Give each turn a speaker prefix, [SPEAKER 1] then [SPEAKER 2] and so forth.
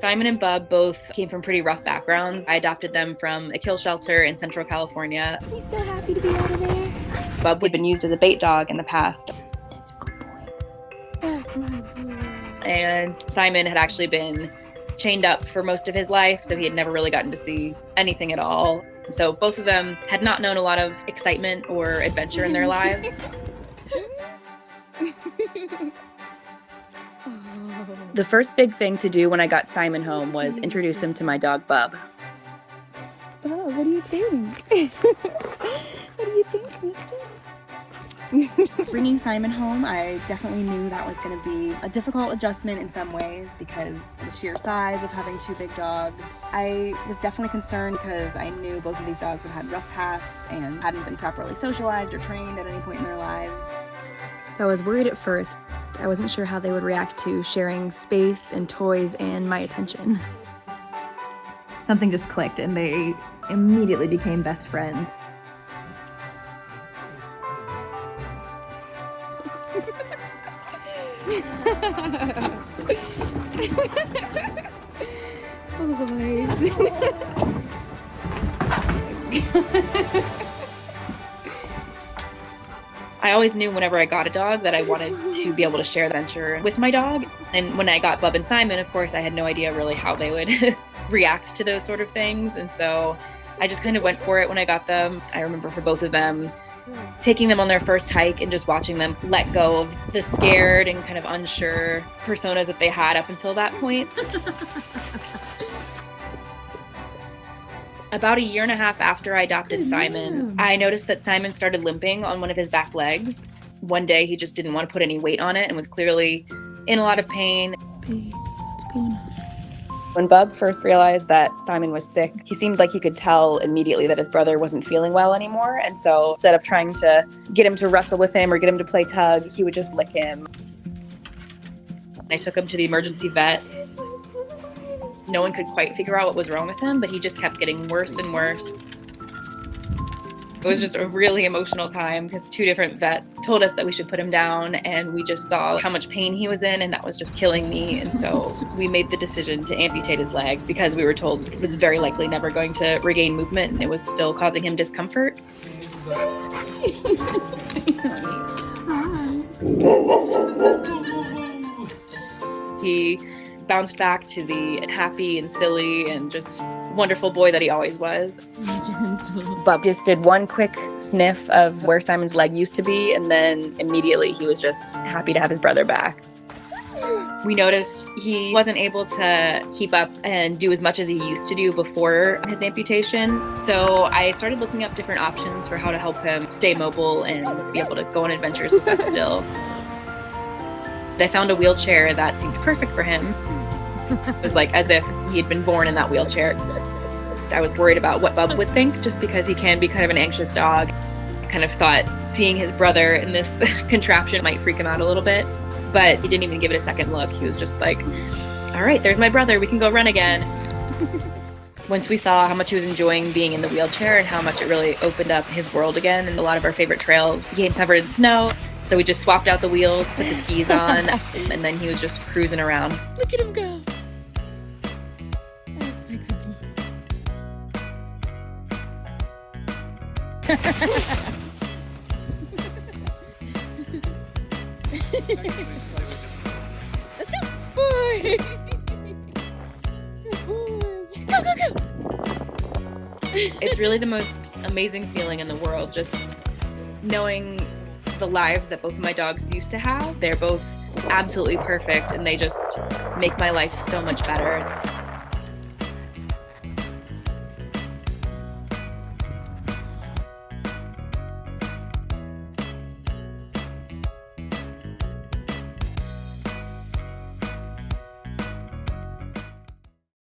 [SPEAKER 1] Simon and Bub both came from pretty rough backgrounds. I adopted them from a kill shelter in Central California.
[SPEAKER 2] He's so happy to be out of there.
[SPEAKER 1] Bub had been used as a bait dog in the past.
[SPEAKER 2] That's a good boy. That's my boy.
[SPEAKER 1] And Simon had actually been chained up for most of his life, so he had never really gotten to see anything at all. So both of them had not known a lot of excitement or adventure in their lives. The first big thing to do when I got Simon home was introduce him to my dog, Bub.
[SPEAKER 2] Bub, what do you think? What do you think, mister?
[SPEAKER 3] Bringing Simon home, I definitely knew that was going to be a difficult adjustment in some ways because the sheer size of having two big dogs. I was definitely concerned because I knew both of these dogs had had rough pasts and hadn't been properly socialized or trained at any point in their lives. So I was worried at first. I wasn't sure how they would react to sharing space and toys and my attention. Something just clicked and they immediately became best friends.
[SPEAKER 1] I always knew whenever I got a dog that I wanted to be able to share the adventure with my dog. And when I got Bub and Simon, of course, I had no idea really how they would react to those sort of things. And so I just kind of went for it when I got them. I remember for both of them, taking them on their first hike and just watching them let go of the scared and kind of unsure personas that they had up until that point. About a year and a half after I adopted Simon, I noticed that Simon started limping on one of his back legs. One day he just didn't want to put any weight on it and was clearly in a lot of pain.
[SPEAKER 2] What's going on?
[SPEAKER 1] When Bub first realized that Simon was sick, he seemed like he could tell immediately that his brother wasn't feeling well anymore. And so instead of trying to get him to wrestle with him or get him to play tug, he would just lick him. I took him to the emergency vet. No one could quite figure out what was wrong with him, but he just kept getting worse and worse. It was just a really emotional time because two different vets told us that we should put him down, and we just saw how much pain he was in, and that was just killing me. And so we made the decision to amputate his leg because we were told it was very likely never going to regain movement and it was still causing him discomfort. He bounced back to the happy and silly and just wonderful boy that he always was. Bub just did one quick sniff of where Simon's leg used to be, and then immediately he was just happy to have his brother back. We noticed he wasn't able to keep up and do as much as he used to do before his amputation. So I started looking up different options for how to help him stay mobile and be able to go on adventures with us still. I found a wheelchair that seemed perfect for him. It was like as if he had been born in that wheelchair. I was worried about what Bub would think just because he can be kind of an anxious dog. I kind of thought seeing his brother in this contraption might freak him out a little bit, but he didn't even give it a second look. He was just like, all right, there's my brother. We can go run again. Once we saw how much he was enjoying being in the wheelchair and how much it really opened up his world again, and a lot of our favorite trails became covered in snow. So we just swapped out the wheels, put the skis on, and then he was just cruising around.
[SPEAKER 2] Look at him go. That's my good boy. Let's go. Boy. Good boy. Go, go, go.
[SPEAKER 1] It's really the most amazing feeling in the world, just knowing the lives that both of my dogs used to have. They're both absolutely perfect, and they just make my life so much better.